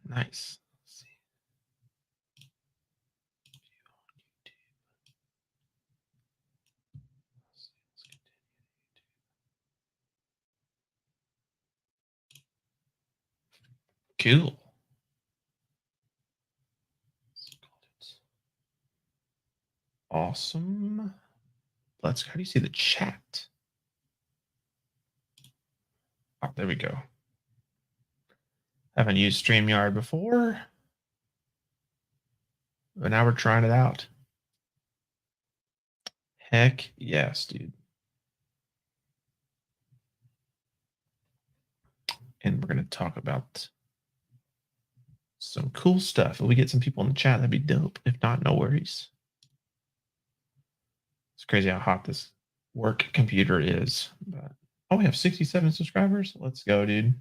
Nice. Let's see. Let's continue. Cool. Awesome. Let's. How do you see the chat? Oh, there we go. Haven't used StreamYard before, but now we're trying it out. Heck yes, dude. And we're going to talk about some cool stuff. If we get some people in the chat, that'd be dope. If not, no worries. It's crazy how hot this work computer is. But oh, we have 67 subscribers. Let's go, dude.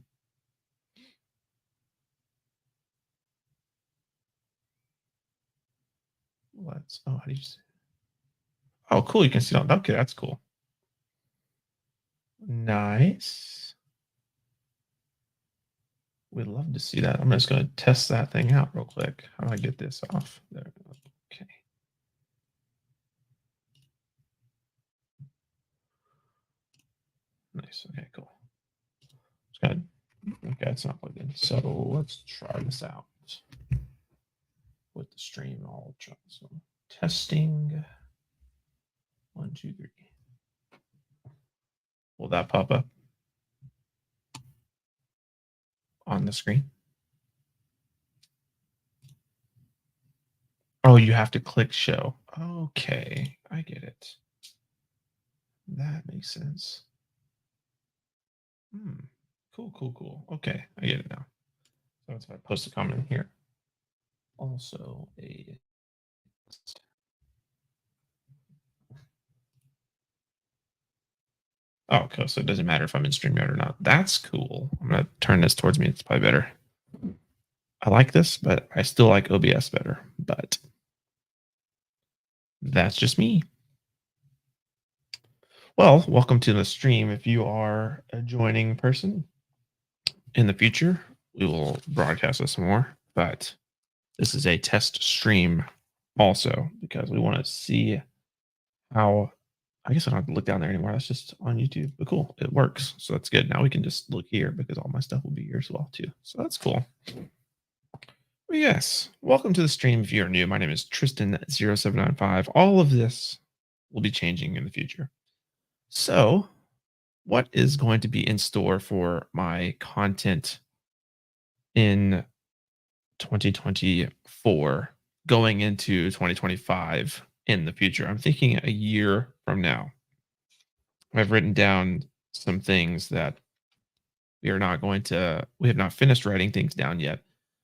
Let's. Oh, how do you say? Oh, cool. You can see on. Okay, that's cool. Nice. We'd love to see that. I'm just going to test that thing out real quick. How do I get this off? There. Okay. Nice. Okay, cool. It's got. Okay, it's not plugged in. So let's try this out with the stream. I'll try. So testing. 1, 2, 3. Will that pop up on the screen? Oh, you have to click show. Okay, I get it. That makes sense. Cool, cool, cool. Okay, I get it now. So if I post a comment here, also a. Oh, okay, so it doesn't matter if I'm in StreamYard or not. That's cool. I'm gonna turn this towards me. It's probably better. I like this, but I still like OBS better. But that's just me. Well, welcome to the stream. If you are a joining person in the future, we will broadcast this more. But this is a test stream also because we want to see how. I guess I don't have to look down there anymore. That's just on YouTube. But cool, it works. So that's good. Now we can just look here because all my stuff will be here as well too. So that's cool. Well, yes, welcome to the stream. If you're new, my name is Tristan0795. All of this will be changing in the future. So, what is going to be in store for my content in 2024 going into 2025 in the future? I'm thinking a year from now. I've written down some things that we have not finished writing things down yet,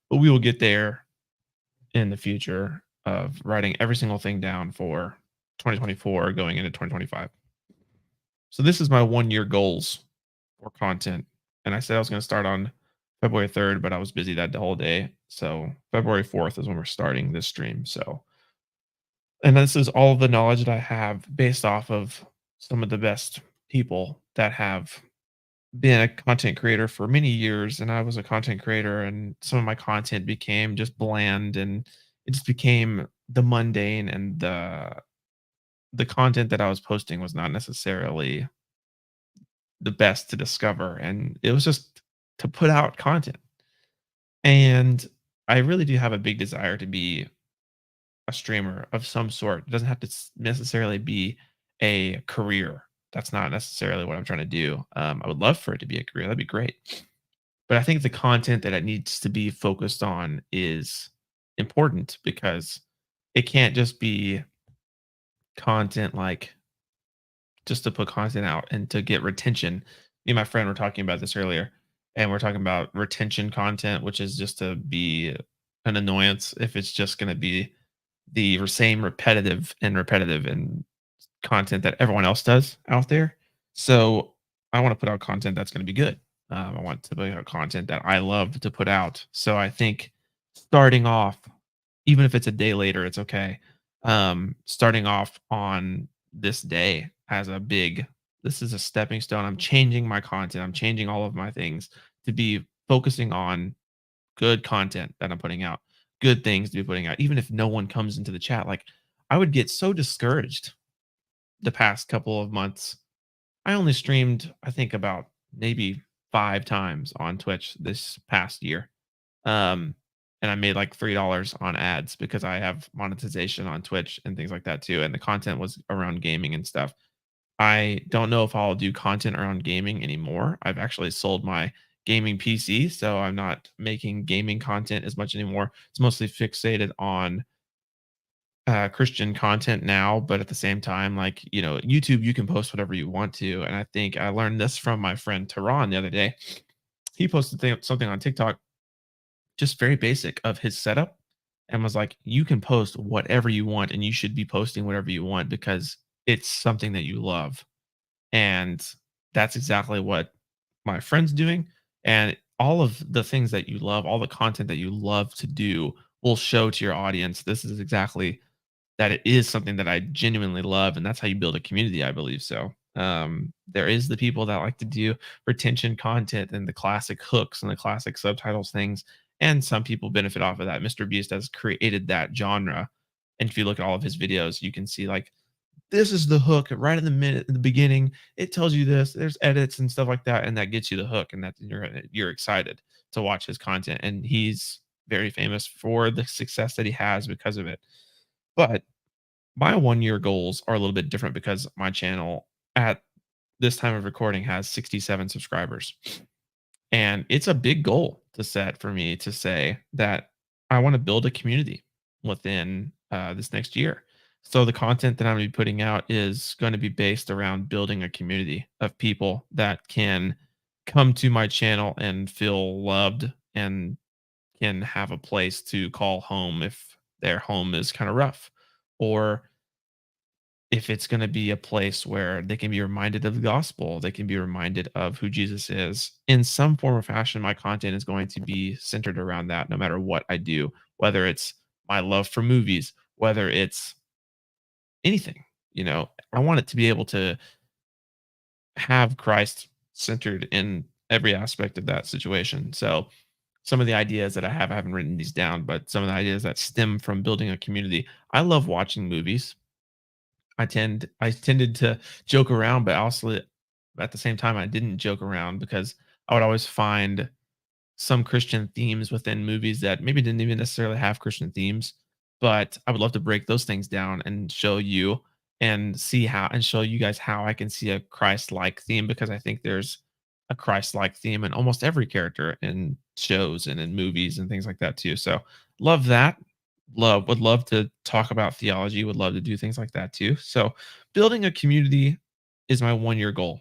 but we will get there in the future of writing every single thing down for 2024 going into 2025. So this is my 1 year goals for content. And I said I was going to start on February 3rd, but I was busy that whole day. So February 4th is when we're starting this stream. So, and this is all the knowledge that I have based off of some of the best people that have been a content creator for many years. And I was a content creator, and some of my content became just bland, and it just became the mundane, and the content that I was posting was not necessarily the best to discover, and it was just to put out content. And I really do have a big desire to be a streamer of some sort. It doesn't have to necessarily be a career. That's not necessarily what I'm trying to do. I would love for it to be a career. That'd be great. But I think the content that it needs to be focused on is important because it can't just be content like just to put content out and to get retention. Me and my friend were talking about this earlier, and we're talking about retention content, which is just to be an annoyance if it's just going to be the same repetitive and content that everyone else does out there. So I want to put out content that's going to be good. I want to put out content that I love to put out. So I think starting off, even if it's a day later, it's okay. Starting off on this day as a big, this is a stepping stone. I'm changing my content. I'm changing all of my things to be focusing on good content that I'm putting out, good things to be putting out, even if no one comes into the chat. Like, I would get so discouraged the past couple of months. I only streamed, I think, about maybe 5 times on Twitch this past year. Um, and I made like $3 on ads because I have monetization on Twitch and things like that too. And the content was around gaming and stuff. I don't know if I'll do content around gaming anymore. I've actually sold my gaming PC, so I'm not making gaming content as much anymore. It's mostly fixated on Christian content now, but at the same time, like, YouTube, you can post whatever you want to. And I think I learned this from my friend Tehran the other day. He posted something on TikTok, just very basic of his setup, and was like, you can post whatever you want and you should be posting whatever you want because it's something that you love. And that's exactly what my friend's doing. And all of the things that you love, all the content that you love to do will show to your audience. This is exactly that it is something that I genuinely love, and that's how you build a community, I believe so. There is the people that like to do retention content and the classic hooks and the classic subtitles things, and some people benefit off of that. Mr. Beast has created that genre, and if you look at all of his videos, you can see like this is the hook right in the minute in the beginning. It tells you this. There's edits and stuff like that, and that gets you the hook, and that you're excited to watch his content. And he's very famous for the success that he has because of it. But my 1 year goals are a little bit different because my channel at this time of recording has 67 subscribers. And it's a big goal to set for me to say that I want to build a community within this next year. So the content that I'm going to be putting out is going to be based around building a community of people that can come to my channel and feel loved and can have a place to call home if their home is kind of rough, or if it's going to be a place where they can be reminded of the gospel, they can be reminded of who Jesus is in some form or fashion. My content is going to be centered around that no matter what I do, whether it's my love for movies, whether it's anything, I want it to be able to have Christ centered in every aspect of that situation. So, some of the ideas that I haven't written these down, but some of the ideas that stem from building a community. I love watching movies. I tended to joke around, but also at the same time I didn't joke around because I would always find some Christian themes within movies that maybe didn't even necessarily have Christian themes, but I would love to break those things down and show you and see how and show you guys how I can see a Christ-like theme because I think there's a Christ-like theme in almost every character in shows and in movies and things like that too. So love that. Would love to talk about theology, would love to do things like that too. So building a community is my 1 year goal.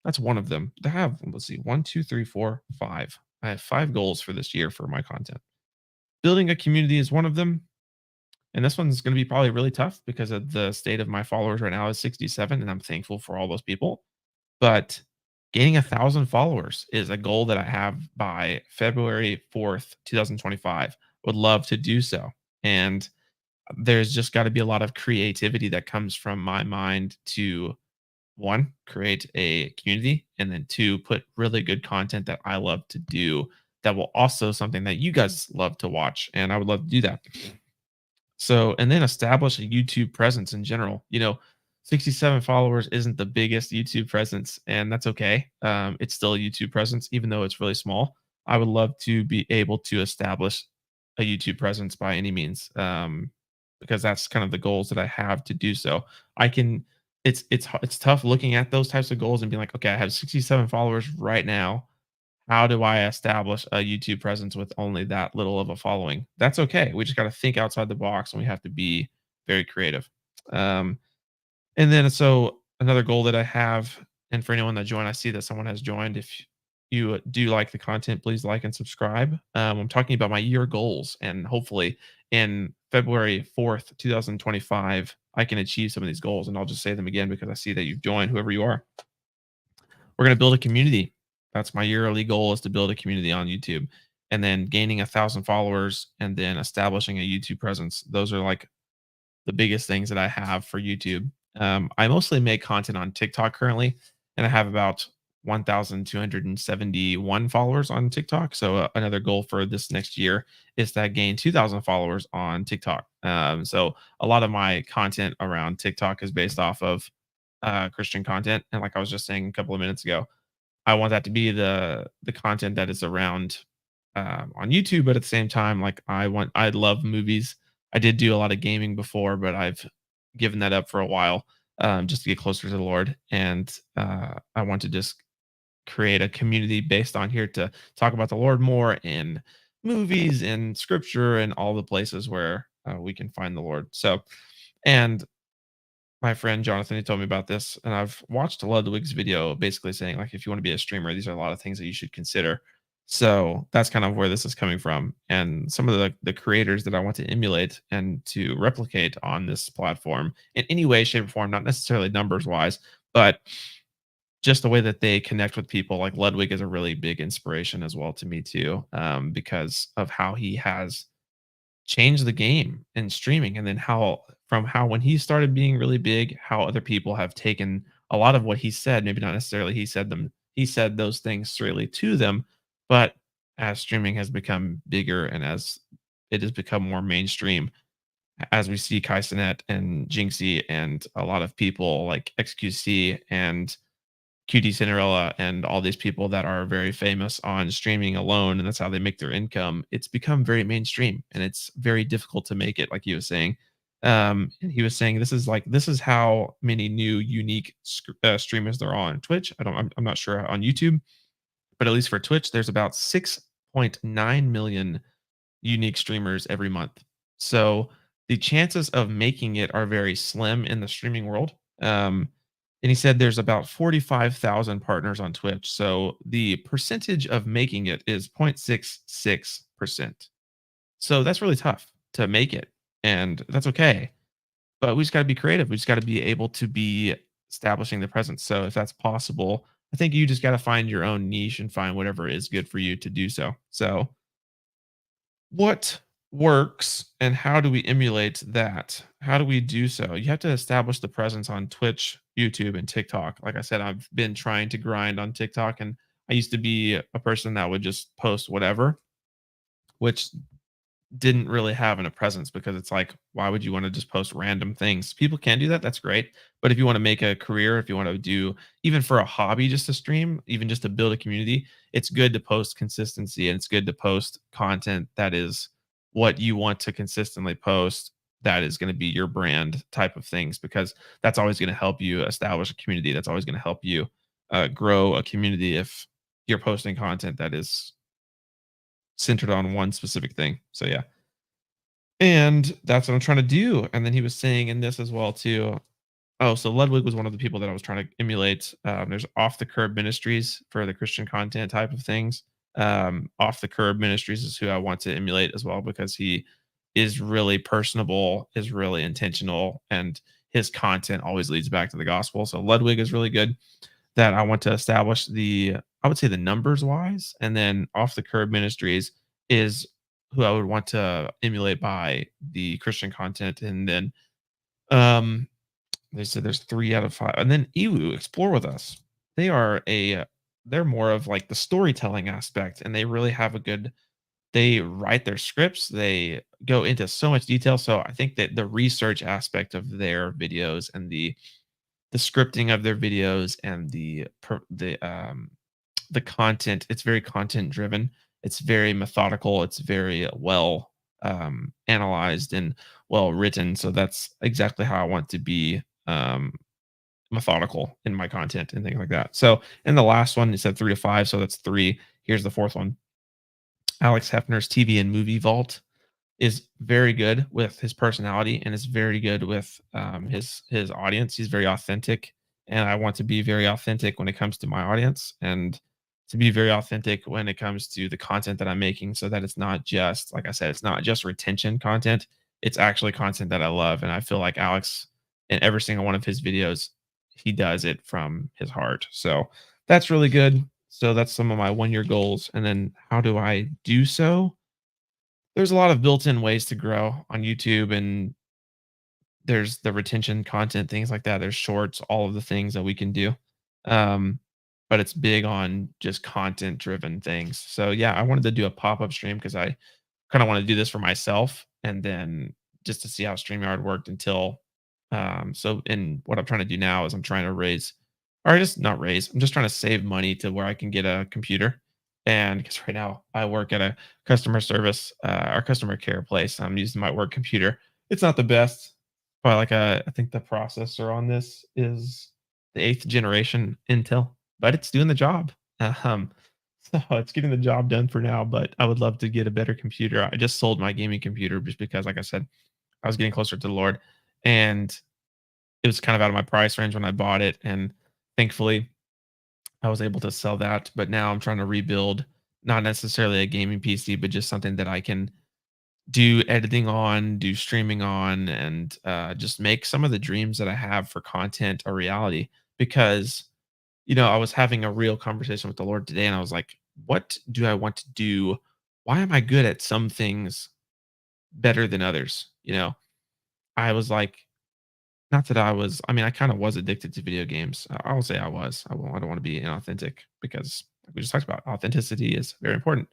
That's one of them. I have, let's see, one, two, three, four, five. I have 5 goals for this year for my content. Building a community is one of them. And this one's going to be probably really tough because of the state of my followers right now is 67. And I'm thankful for all those people. But gaining 1,000 followers is a goal that I have by February 4th, 2025. Would love to do so. And there's just got to be a lot of creativity that comes from my mind to one, create a community, and then two, put really good content that I love to do that will also something that you guys love to watch. And I would love to do that. So, and then establish a YouTube presence in general. 67 followers isn't the biggest YouTube presence, and that's okay. It's still a YouTube presence, even though it's really small. I would love to be able to establish a YouTube presence by any means, because that's kind of the goals that I have to do so. I can. It's tough looking at those types of goals and being like, okay, I have 67 followers right now. How do I establish a YouTube presence with only that little of a following? That's okay. We just got to think outside the box and we have to be very creative. Um, and then, so another goal that I have, and for anyone that joined, I see that someone has joined. If you do like the content, please like and subscribe. I'm talking about my year goals, and hopefully in February 4th, 2025, I can achieve some of these goals. And I'll just say them again because I see that you've joined, whoever you are. We're going to build a community. That's my yearly goal, is to build a community on YouTube, and then gaining 1,000 followers and then establishing a YouTube presence. Those are like the biggest things that I have for YouTube. I mostly make content on TikTok currently, and I have about 1,271 followers on TikTok. So another goal for this next year is to gain 2,000 followers on TikTok. So a lot of my content around TikTok is based off of Christian content, and like I was just saying a couple of minutes ago, I want that to be the content that is around on YouTube, but at the same time, like I love movies. I did do a lot of gaming before, but I've given that up for a while just to get closer to the Lord, and I want to just create a community based on here to talk about the Lord more in movies and scripture and all the places where we can find the Lord. So, and my friend Jonathan, he told me about this, and I've watched Ludwig's video basically saying, like, if you want to be a streamer, these are a lot of things that you should consider. So that's kind of where this is coming from. And some of the creators that I want to emulate and to replicate on this platform in any way, shape, or form, not necessarily numbers wise, but just the way that they connect with people. Like Ludwig is a really big inspiration as well to me too, because of how he has changed the game in streaming, and then how from how when he started being really big, how other people have taken a lot of what he said, maybe not necessarily he said those things straightly to them, but as streaming has become bigger and as it has become more mainstream, as we see Kai Cenat and Jinxie and a lot of people like XQC and QT Cinderella and all these people that are very famous on streaming alone, and that's how they make their income. It's become very mainstream, and it's very difficult to make it, like he was saying. And he was saying this is how many new unique streamers there are on Twitch. I'm not sure on YouTube, but at least for Twitch, there's about 6.9 million unique streamers every month. So the chances of making it are very slim in the streaming world. And he said there's about 45,000 partners on Twitch. So the percentage of making it is 0.66%. So that's really tough to make it. And that's okay. But we just got to be creative. We just got to be able to be establishing the presence. So if that's possible, I think you just got to find your own niche and find whatever is good for you to do so. So what works and how do we emulate that? How do we do so? You have to establish the presence on Twitch, YouTube, and TikTok. Like I said, I've been trying to grind on TikTok, and I used to be a person that would just post whatever, which didn't really have a presence because it's like, why would you want to just post random things? People can do that. That's great. But if you want to make a career, if you want to do even for a hobby, just to stream, even just to build a community, it's good to post consistency and it's good to post content that is what you want to consistently post. That is going to be your brand type of things because that's always going to help you establish a community. That's always going to help you grow a community if you're posting content that is centered on one specific thing. So yeah. And that's what I'm trying to do. And then he was saying in this as well too. Oh, so Ludwig was one of the people that I was trying to emulate. There's Off the Curb Ministries for the Christian content type of things. Off the Curb Ministries is who I want to emulate as well because he is really personable, is really intentional, and his content always leads back to the gospel. So Ludwig is really good that I want to establish I would say the numbers wise, and then Off the Curb Ministries is who I would want to emulate by the Christian content, and then um, they said there's 3 out of 5, and then Ewu Explore with Us. They are they're more of like the storytelling aspect, and they really have a good. They write their scripts. They go into so much detail. So I think that the research aspect of their videos and the scripting of their videos and the content, it's very content driven. It's very methodical. It's very well analyzed and well written. So that's exactly how I want to be methodical in my content and things like that. So, and the last one, it said 3 to 5. So that's 3. Here's the fourth one. Alex Hefner's TV and movie vault is very good with his personality and is very good with his audience. He's very authentic, and I want to be very authentic when it comes to my audience, and to be very authentic when it comes to the content that I'm making, so that it's not just like I said, it's not just retention content. It's actually content that I love, and I feel like Alex in every single one of his videos, he does it from his heart. So that's really good. So that's some of my 1 year goals, and then how do I do so? There's a lot of built-in ways to grow on YouTube, and there's the retention content, things like that. There's shorts, all of the things that we can do. Um, but it's big on just content driven things. So yeah, I wanted to do a pop-up stream because I kind of want to do this for myself and then just to see how StreamYard worked until so and what I'm trying to do now is I'm trying to raise or just not raise, I'm just trying to save money to where I can get a computer. And because right now I work at a customer service or customer care place. I'm using my work computer. It's not the best, but like I think the processor on this is the eighth generation Intel, but it's doing the job. Um, so it's getting the job done for now, but I would love to get a better computer. I just sold my gaming computer just because, like I said, I was getting closer to the Lord, and it was kind of out of my price range when I bought it, and thankfully I was able to sell that. But now I'm trying to rebuild, not necessarily a gaming PC, but just something that I can do editing on, do streaming on, and just make some of the dreams that I have for content a reality. Because I was having a real conversation with the Lord today, and I was like, "What do I want to do? Why am I good at some things better than others?" I was like, not that I was. I mean, I kind of was addicted to video games. I will say I was. I don't want to be inauthentic because like we just talked about authenticity is very important.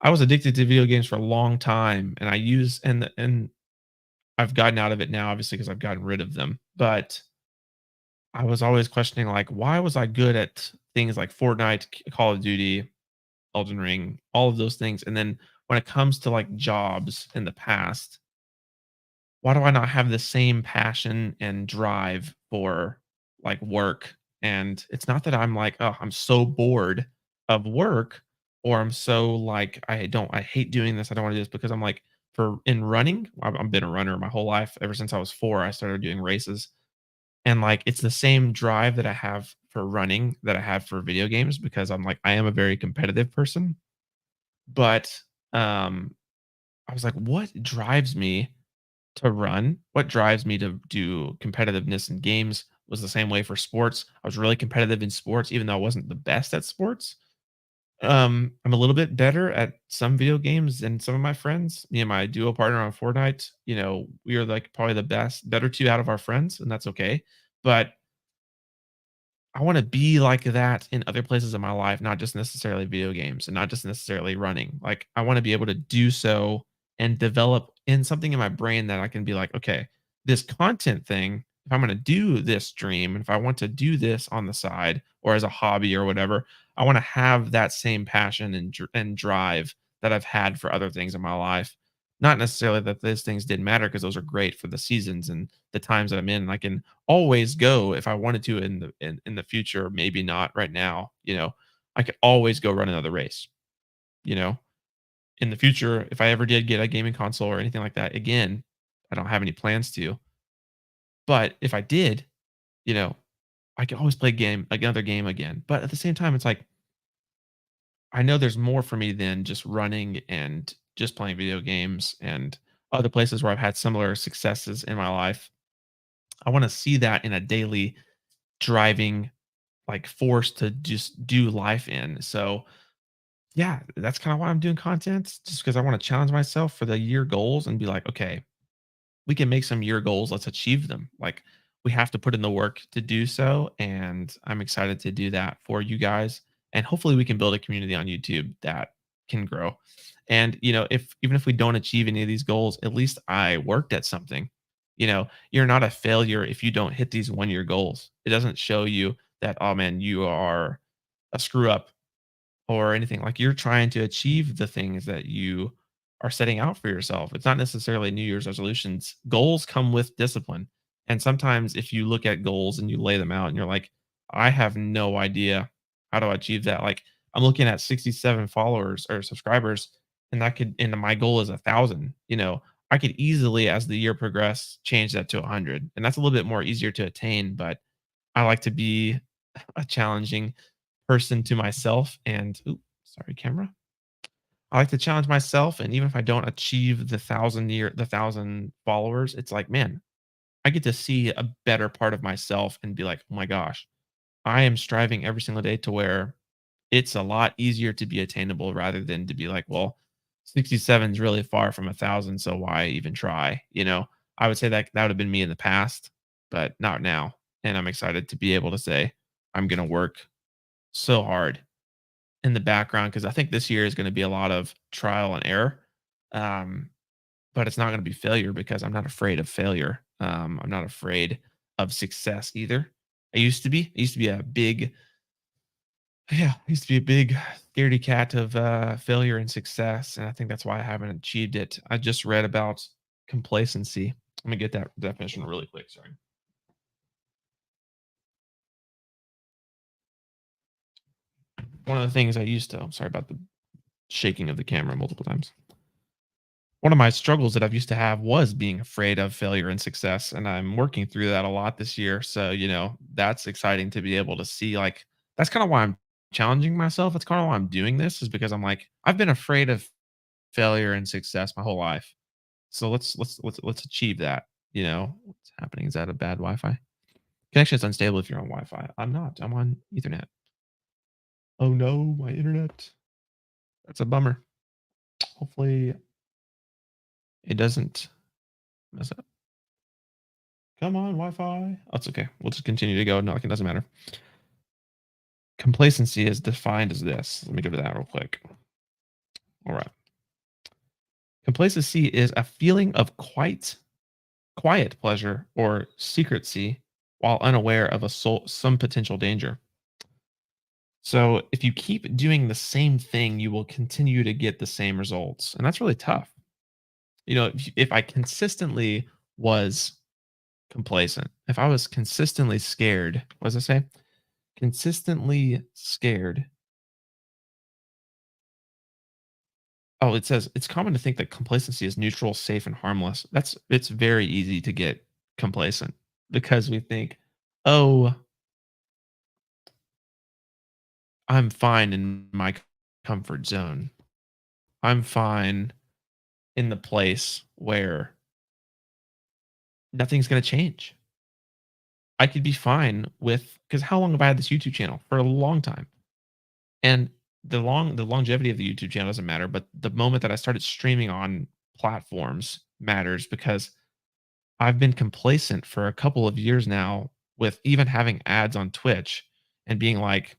I was addicted to video games for a long time, and I use and I've gotten out of it now, obviously, because I've gotten rid of them. But I was always questioning, like, why was I good at things like Fortnite, Call of Duty, Elden Ring, all of those things, and then when it comes to like jobs in the past, why do I not have the same passion and drive for like work? And it's not that I'm like, oh, I'm so bored of work, or I'm so like, I hate doing this. I don't want to do this because I'm like, for in running, I've been a runner my whole life. Ever since I was 4, I started doing races. And like, it's the same drive that I have for running that I have for video games because I'm like, I am a very competitive person. But I was like, what drives me to run? What drives me to do competitiveness in games was the same way for sports. I was really competitive in sports, even though I wasn't the best at sports. I'm a little bit better at some video games than some of my friends. Me and my duo partner on Fortnite, we are like probably the better two out of our friends, and that's okay. But I wanna be like that in other places in my life, not just necessarily video games and not just necessarily running. Like, I wanna be able to do so and develop in something in my brain that I can be like, "Okay, this content thing, if I'm gonna do this stream, and if I want to do this on the side or as a hobby or whatever, I wanna have that same passion and drive that I've had for other things in my life." Not necessarily that those things didn't matter because those are great for the seasons and the times that I'm in. I can always go if I wanted to in the future, maybe not right now, I could always go run another race, you know. In the future, if I ever did get a gaming console or anything like that, again, I don't have any plans to, but if I did, you know, I could always play game another game again. But at the same time, it's like I know there's more for me than just running and just playing video games and other places where I've had similar successes in my life. I want to see that in a daily driving like forced to just do life in. So yeah, that's kind of why I'm doing content, just because I want to challenge myself for the year goals and be like, okay, we can make some year goals. Let's achieve them. Like we have to put in the work to do so. And I'm excited to do that for you guys. And hopefully we can build a community on YouTube that can grow. And if even if we don't achieve any of these goals, at least I worked at something. You're not a failure if you don't hit these 1 year goals. It doesn't show you that, oh man, you are a screw up or anything. Like you're trying to achieve the things that you are setting out for yourself. It's not necessarily New Year's resolutions. Goals come with discipline. And sometimes if you look at goals and you lay them out and you're like, I have no idea how to achieve that. Like I'm looking at 67 followers or subscribers and my goal is 1,000, I could easily, as the year progress, change that to 100. And that's a little bit more easier to attain, but I like to be a challenging person to myself and sorry, camera. I like to challenge myself, and even if I don't achieve the 1,000 followers, it's like, man, I get to see a better part of myself and be like, "Oh my gosh, I am striving every single day to where it's a lot easier to be attainable rather than to be like, well, 67 is really far from 1,000, so why even try?" I would say that that would have been me in the past, but not now. And I'm excited to be able to say, I'm gonna work so hard in the background because I think this year is going to be a lot of trial and error. Um, but it's not going to be failure because I'm not afraid of failure. I'm not afraid of success either. I used to be. I used to be a big, yeah, I used to be a big scaredy cat of failure and success, and I think that's why I haven't achieved it. I just read about complacency. Let me get that definition really quick. Sorry. One of the things I used to. I'm sorry about the shaking of the camera multiple times. One of my struggles that I've used to have was being afraid of failure and success, and I'm working through that a lot this year. So, that's exciting to be able to see like that's kind of why I'm challenging myself. That's kind of why I'm doing this is because I'm like I've been afraid of failure and success my whole life. So let's achieve that. What's happening? Is that a bad Wi-Fi? Connection is unstable if you're on Wi-Fi. I'm not. I'm on Ethernet. Oh no, my internet. That's a bummer. Hopefully it doesn't mess up. Come on, Wi-Fi. Oh, it's okay. We'll just continue to go. No, like it doesn't matter. Complacency is defined as this. Let me go to that real quick. All right. Complacency is a feeling of quiet pleasure or secrecy while unaware of some potential danger. So if you keep doing the same thing, you will continue to get the same results. And that's really tough. If I consistently was complacent, if I was consistently scared, what does it say? Consistently scared. Oh, it says it's common to think that complacency is neutral, safe, and harmless. It's very easy to get complacent because we think, oh, I'm fine in my comfort zone. I'm fine in the place where nothing's going to change. I could be fine with because how long have I had this YouTube channel? For a long time. And the longevity of the YouTube channel doesn't matter, but the moment that I started streaming on platforms matters because I've been complacent for a couple of years now with even having ads on Twitch and being like,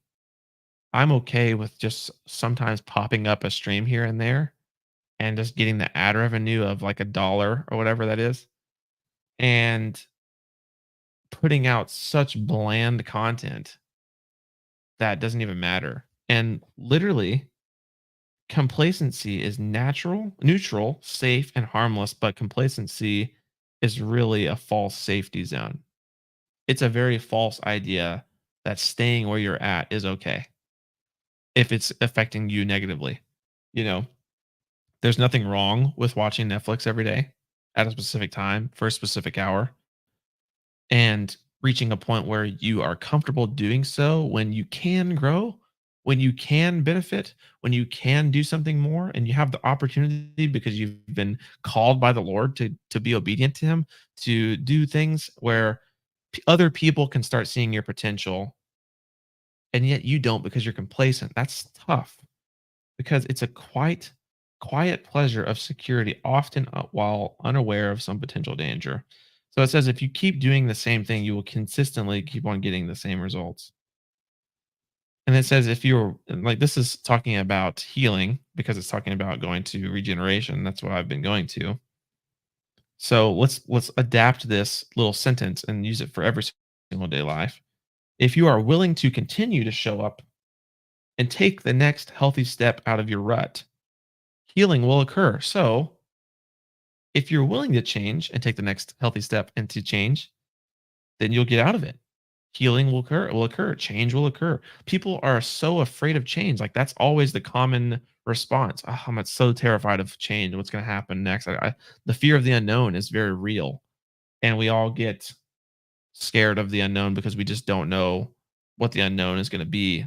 I'm okay with just sometimes popping up a stream here and there and just getting the ad revenue of like $1 or whatever that is and putting out such bland content that doesn't even matter. And literally, complacency is neutral, safe, and harmless, but complacency is really a false safety zone. It's a very false idea that staying where you're at is okay if it's affecting you negatively. You know, there's nothing wrong with watching Netflix every day at a specific time for a specific hour and reaching a point where you are comfortable doing so when you can grow, when you can benefit, when you can do something more and you have the opportunity because you've been called by the Lord to be obedient to him, to do things where other people can start seeing your potential and yet you don't because you're complacent. That's tough because it's a quiet pleasure of security, often while unaware of some potential danger. So it says if you keep doing the same thing, you will consistently keep on getting the same results. And it says if you're like this is talking about healing because it's talking about going to regeneration. That's what I've been going to. So let's adapt this little sentence and use it for every single day life. If you are willing to continue to show up and take the next healthy step out of your rut, healing will occur. So, if you're willing to change and take the next healthy step and to change, then you'll get out of it. Healing will occur, change will occur. People are so afraid of change. Like that's always the common response. Oh, I'm so terrified of change. What's going to happen next? The fear of the unknown is very real, and we all get scared of the unknown because we just don't know what the unknown is going to be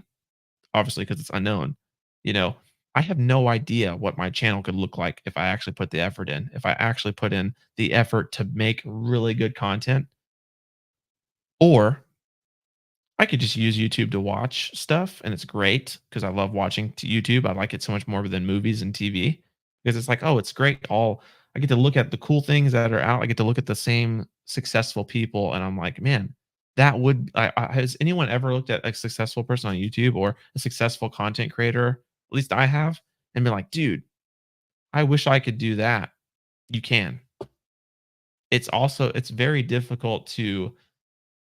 obviously because it's unknown. You know, I have no idea what my channel could look like if I actually put the effort in. If I actually put in the effort to make really good content, or I could just use YouTube to watch stuff, and it's great because I love watching YouTube. I like it so much more than movies and TV because it's like, oh, it's great. All I get to look at the cool things that are out. I get to look at the same successful people, and I'm like, man, that would has anyone ever looked at a successful person on YouTube or a successful content creator, at least I have, and been like, "Dude, I wish I could do that." You can. It's very difficult to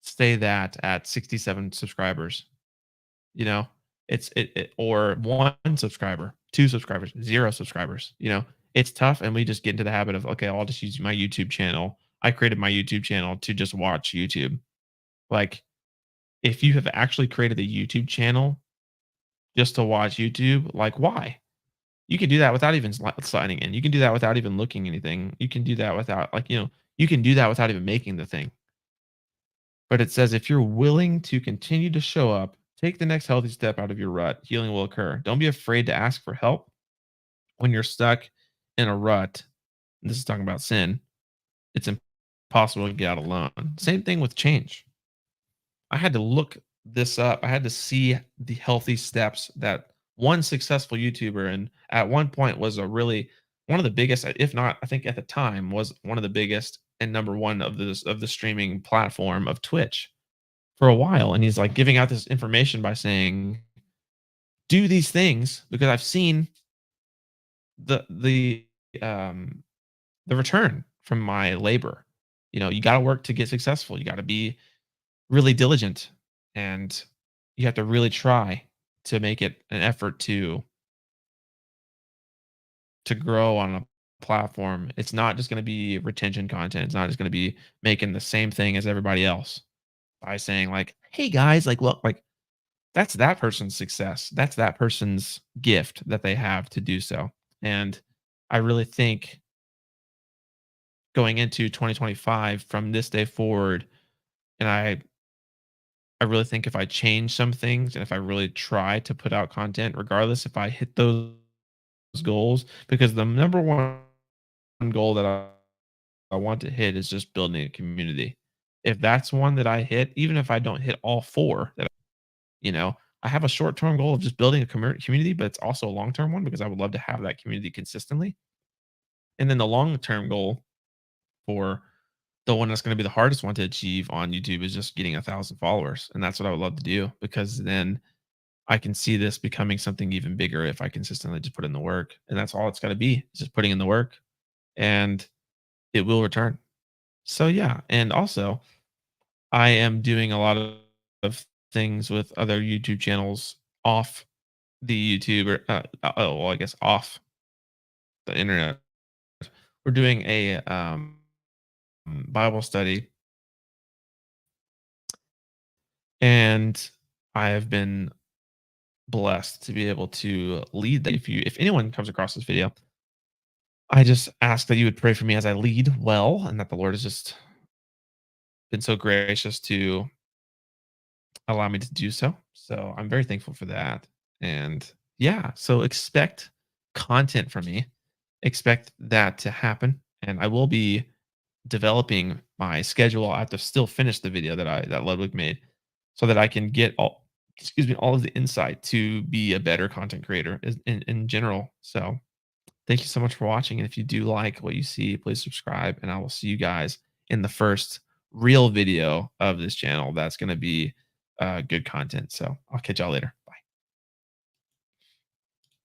stay that at 67 subscribers, you know? Or 1 subscriber, 2 subscribers, 0 subscribers, you know? It's tough, and we just get into the habit of, "Okay, I'll just use my YouTube channel." I created my YouTube channel to just watch YouTube. Like, if you have actually created a YouTube channel just to watch YouTube, like, why? You can do that without even signing in. You can do that without even looking anything. You can do that without, like, you can do that without even making the thing. But it says, "If you're willing to continue to show up, take the next healthy step out of your rut. Healing will occur. Don't be afraid to ask for help when you're stuck in a rut." This is talking about sin. It's impossible to get out alone. Same thing with change. I had to look this up. I had to see the healthy steps that one successful YouTuber, and at one point was a really one of the biggest, if not, I think at the time was one of the biggest and number one of the streaming platform of Twitch for a while. And he's like giving out this information by saying, "Do these things because I've seen the the um the return from my labor. You got to work to get successful. You got to be really diligent, and you have to really try to make it an effort to grow on a platform. It's not just going to be retention content. It's not just going to be making the same thing as everybody else by saying like, "Hey guys, like look, like that's that person's success. That's that person's gift that they have to do so." And I really think going into 2025 from this day forward, and I really think if I change some things and if I really try to put out content, regardless if I hit those goals, because the number one goal that I want to hit is just building a community. If that's one that I hit, even if I don't hit all four, you know, I have a short term goal of just building a community, but it's also a long term one because I would love to have that community consistently. And then the long term goal for the one that's going to be the hardest one to achieve on YouTube is just getting 1,000 followers. And that's what I would love to do because then I can see this becoming something even bigger if I consistently just put in the work. And that's all it's got to be, is just putting in the work and it will return. So, yeah. And also, I am doing a lot of things with other YouTube channels off the YouTube or, well, I guess off the internet. We're doing a Bible study, and I have been blessed to be able to lead that. If anyone comes across this video, I just ask that you would pray for me as I lead well, and that the Lord has just been so gracious to allow me to do so. So I'm very thankful for that. And yeah, so expect content from me. Expect that to happen. And I will be developing my schedule. I have to still finish the video that Ludwig made so that I can get all of the insight to be a better content creator in general. So thank you so much for watching. And if you do like what you see, please subscribe. And I will see you guys in the first real video of this channel. That's going to be good content. So I'll catch y'all later.